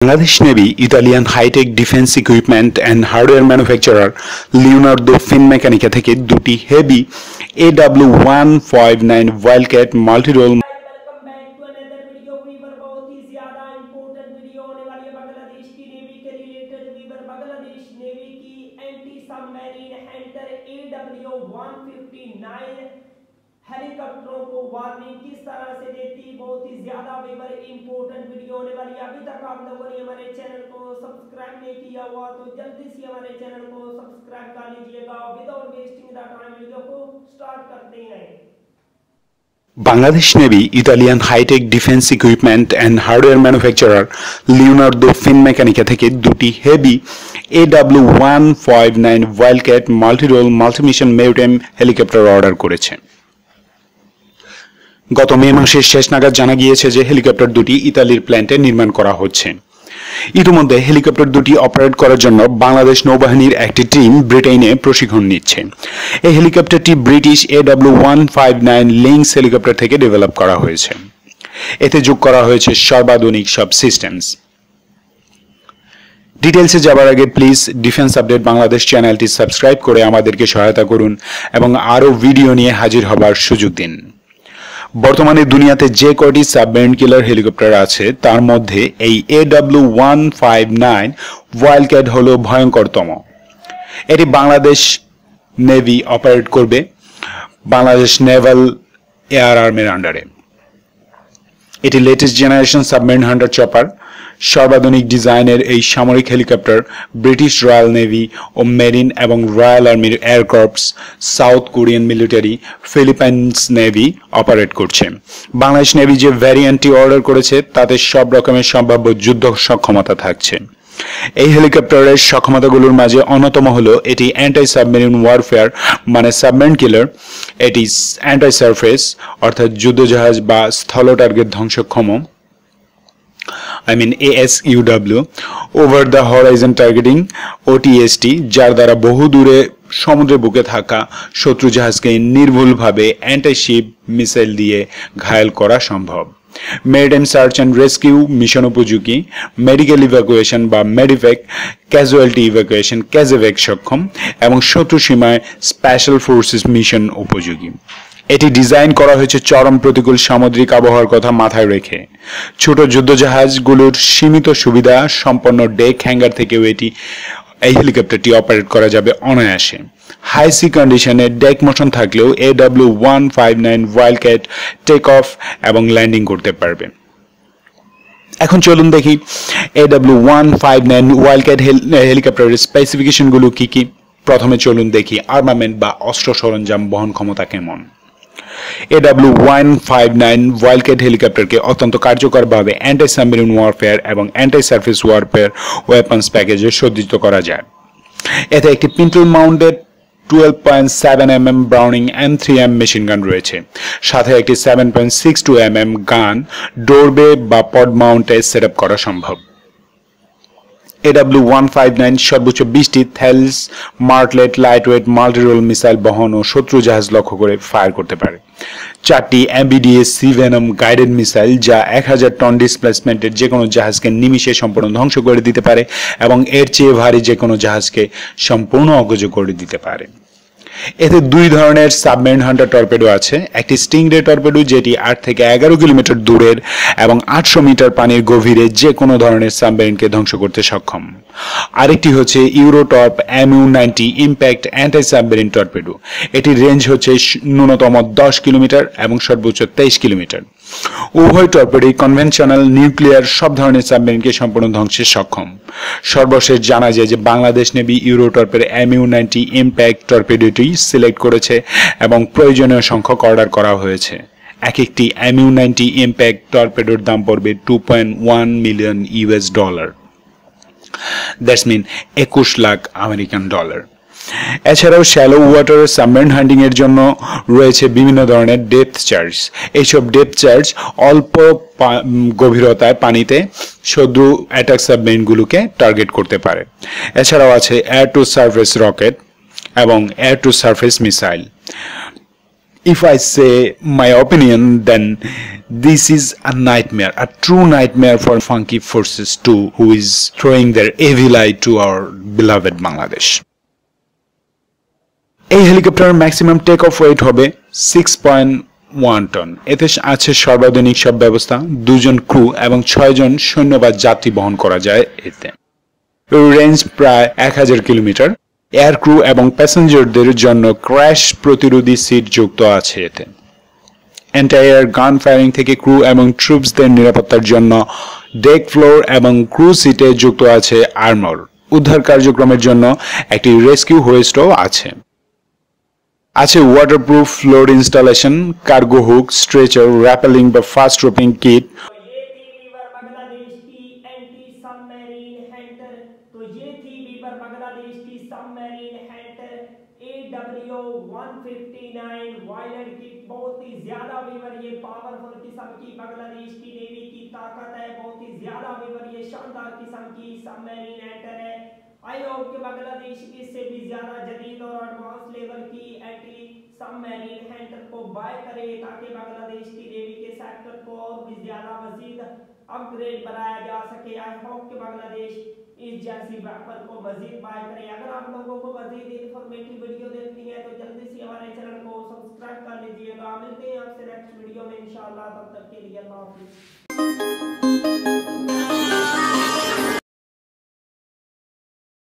Bangladesh Navy, Italian high-tech defense equipment and hardware manufacturer Leonardo Finmeccanica থেকে দুটি heavy AW159 Wildcat multi-role welcome back to another video. Viewer बहुत ही ज्यादा important video होने वाली है बांग्लादेश की नेवी के रिलेटेड। वीवर बांग्लादेश नेवी की एंटी सबमरीन हंटर AW159 हेलीकॉप्टरों को वार्निंग किस तरह से देती, बहुत ही ज्यादा वीवर इंपॉर्टेंट वीडियो होने वाली है। अभी तक आप लोगों ने हमारे चैनल को सब्सक्राइब नहीं किया हुआ तो जल्दी से हमारे चैनल को सब्सक्राइब कर लीजिएगा। Without wasting the time video को स्टार्ट करते हैं। Bangladesh Navy, Italian high-tech defense equipment and hardware manufacturer Leonardo Finmeccanica থেকে দুটি heavy AW159 Wildcat multi-role multi-mission maritime helicopter order করেছে। গত মে মাসের শেষ নাগাদ জানা গিয়েছে যে হেলিকপ্টার দুটি ইতালির প্ল্যান্টে নির্মাণ করা হচ্ছে। ইতিমধ্যে হেলিকপ্টার দুটি অপারেট করার জন্য বাংলাদেশ নৌবাহিনীর একটি টিম ব্রিটেনে প্রশিক্ষণ নিচ্ছে। এই হেলিকপ্টারটি ব্রিটিশ AW159 লিংস হেলিকপ্টার থেকে ডেভেলপ করা হয়েছে। এতে যোগ করা হয়েছে সর্বাধুনিক সব সিস্টেমস। ডিটেইলসে যাবার আগে প্লিজ ডিফেন্স আপডেট বাংলাদেশ চ্যানেলটি সাবস্ক্রাইব করে আমাদেরকে সহায়তা করুন এবং আরও ভিডিও নিয়ে হাজির হবার সুযোগ দিন। বর্তমানে দুনিয়াতে যে কয়টি সাবমেরিন কিলার হেলিকপ্টার আছে তার মধ্যে এই AW159 ওয়াইল্ডক্যাট হলো ভয়ঙ্করতম। এটি বাংলাদেশ নেভি অপারেট করবে বাংলাদেশ নেভাল এয়ার আর্মির আন্ডারে। এটি latest generation submarine hunter chopper. সর্বাধুনিক ডিজাইনের এই সামরিক হেলিকপ্টার ব্রিটিশ রয়্যাল নেভি ও মেরিন এবং রয়্যাল আর্মির aircrafts, South Korean military, Philippines navy operate করছে। বাংলাদেশ নেভি যে ভ্যারিয়েন্টটি অর্ডার করেছে তাতে সব রকমের সম্ভাব্য যুদ্ধ সক্ষমতা থাকছে। এই হেলিকপ্টারের সক্ষমতাগুলোর মাঝে অন্যতম হলো এটি অ্যান্টি সাবমেরিন ওয়ারফেয়ার মানে সাবমেরিন কিলার, এটি অ্যান্টি সারফেস অর্থাৎ যুদ্ধজাহাজ বা স্থল টার্গেট ধ্বংসক্ষম ASUW, over the horizon targeting OTST, যার দ্বারা বহু দূরে সমুদ্রের বুকে থাকা শত্রু জাহাজকে নির্ভুলভাবে অ্যান্টি-শিপ মিসাইল দিয়ে ঘায়েল করা সম্ভব। Maritime search and rescue mission উপযোগী, মেডিকেল ইভ্যাকুয়েশন বা মেডিভ্যাক, ক্যাজুয়ালিটি ইভ্যাকুয়েশন ক্যাজেভ্যাক সক্ষম এবং শত্রু সীমায় স্পেশাল ফোর্সেস মিশন উপযোগী। এটি ডিজাইন করা হয়েছে চরম প্রতিকূল সামুদ্রিক আবহাওয়ার কথা মাথায় রেখে। ছোট যুদ্ধজাহাজগুলোর সীমিত সুবিধা সম্পন্ন ডেক হ্যাঙ্গার থেকেও এই হেলিকপ্টারটি অপারেট করা যাবে অনায়াসে। হাই সি কন্ডিশনে ডেক মোশন থাকলেও AW159 ওয়াইল্ডক্যাট টেক অফ এবং ল্যান্ডিং করতে পারবে। এখন চলুন দেখি AW159 ওয়াইল্ডক্যাট হেলিকপ্টারের স্পেসিফিকেশনগুলো কি কি। প্রথমে চলুন দেখি আর্মামেন্ট বা অস্ত্র সরঞ্জাম বহন ক্ষমতা কেমন। AW159 ওয়াইল্ডক্যাট হেলিকপ্টারকে অত্যন্ত কার্যকরভাবে অ্যান্টি সাবমেরিন ওয়ারফেয়ার এবং অ্যান্টি সারফেস ওয়ারফেয়ার ওয়েপন্স প্যাকেজে সজ্জিত করা যায়। এতে একটি পিন্টল mounted 12.7mm Browning M3M machine gun রয়েছে। সাথে একটি 7.62mm গান ডোরবে বা পড মাউন্টে সেট আপ করা সম্ভব। AW159 সর্বোচ্চ 20টি থেলস মার্টলেট লাইটওয়েট মাল্টিরোল মিসাইল বহন ও শত্রু জাহাজ লক্ষ্য করে ফায়ার করতে পারে। 4টি MBDA C-Venom গাইডেড মিসাইল যা 1000 টন ডিসপ্লেসমেন্টের যে কোনো জাহাজকে নিমিষে সম্পূর্ণ ধ্বংস করে দিতে পারে এবং এর চেয়ে ভারী যে কোনো জাহাজকে সম্পূর্ণ অকেজো করে দিতে পারে। এতে দুই ধরনের সাবমেরিন হান্টার টর্পেডো আছে। একটি স্টিংরে টর্পেডো যেটি 8 থেকে 11 কিলোমিটার দূরের এবং 800 মিটার পানির গভীরে যে কোনো ধরনের সাবমেরিনকে ধ্বংস করতে সক্ষম। আরেকটি হচ্ছে ইউরোটর্প MU90 impact anti submarine torpedo. এটির রেঞ্জ হচ্ছে ন্যূনতম 10 কিলোমিটার এবং সর্বোচ্চ 23 কিলোমিটার। উভয় টর্পেডোই কনভেনশনাল নিউক্লিয়ার সব ধরনের সাবমেরিনকে সম্পূর্ণ ধ্বংসে সক্ষম। সর্বশেষ জানা যায় যে বাংলাদেশ নেভি ইউরোটর্পের MU90 ইম্প্যাক্ট টর্পেডোটি সিলেক্ট করেছে এবং প্রয়োজনীয় সংখ্যক অর্ডার করা হয়েছে। এক একটি MU90 ইম্প্যাক্ট টর্পেডোর দাম পড়বে $2.1 million. That's mean 21 lakh American dollar. এছাড়াও শ্যালো ওয়াটার সাবমেরিন হান্টিং এর জন্য রয়েছে বিভিন্ন ধরনের ডেপথ চার্জ। এইসব ডেপথ চার্জ অল্প গভীরতায় পানিতে শত্রু অ্যাটাক সাবমেরিনগুলোকে টার্গেট করতে পারে। এছাড়াও আছে এয়ার টু সারফেস রকেট এবং air to surface missile. If I say my opinion, then this is a nightmare, a true nightmare for Funky Forces 2, who is throwing their evil eye to our beloved Bangladesh. এই হেলিকপ্টারের maximum take off wait হবে 6.1 ton. এতে আছে সর্বাধুনিক সব ব্যবস্থা, 2 জন crew এবং 6 জন সৈন্য বা যাত্রী বহন করা যায় এতে। রেঞ্জ প্রায় 1000 কিলোমিটার। এয়ার ক্রু এবং প্যাসেঞ্জারদের জন্য ক্র্যাশ প্রতিরোধী সিট যুক্ত আছে এতে। এন্টায়ার গান ফায়ারিং থেকে ক্রু এবং ট্রুপসদের নিরাপত্তার জন্য ডেক ফ্লোর এবং ক্রু সিটে যুক্ত আছে আর্মর। উদ্ধার কার্যক্রমের জন্য একটি রেস্কিউ হোয়েস্টও আছে। আছে waterproof floor installation, cargo hook, stretcher, rappelling বা ফাস্ট রোপিং কিট। AW159 वायलट किट बहुत ही ज्यादा वीवर ये पावरफुल किस्म की बांग्लादेश की नेवी की ताकत है, बहुत ही ज्यादा वीवर ये शानदार किस्म की सबमरीन एंटर है। आई होप कि बांग्लादेश इससे भी ज्यादा जदीद और एडवांस लेवल की एंटी सबमरीन हैंटर को बाय करे ताकि बांग्लादेश की नेवी के सेक्टर को और भी ज्यादा मजीद अपग्रेड बनाया जा सके। आई होप कि बांग्लादेश इस जैसी वेपन को मजीद बाय करे। अगर आप लोगों को मजीद इंफॉर्मेटिव वीडियो देखनी है तो जल्दी से हमारे चैनल को सब्सक्राइब कर लीजिएगा। मिलते हैं आपसे नेक्स्ट वीडियो में इंशाल्लाह, तब तक के लिए अल्लाह हाफिज़।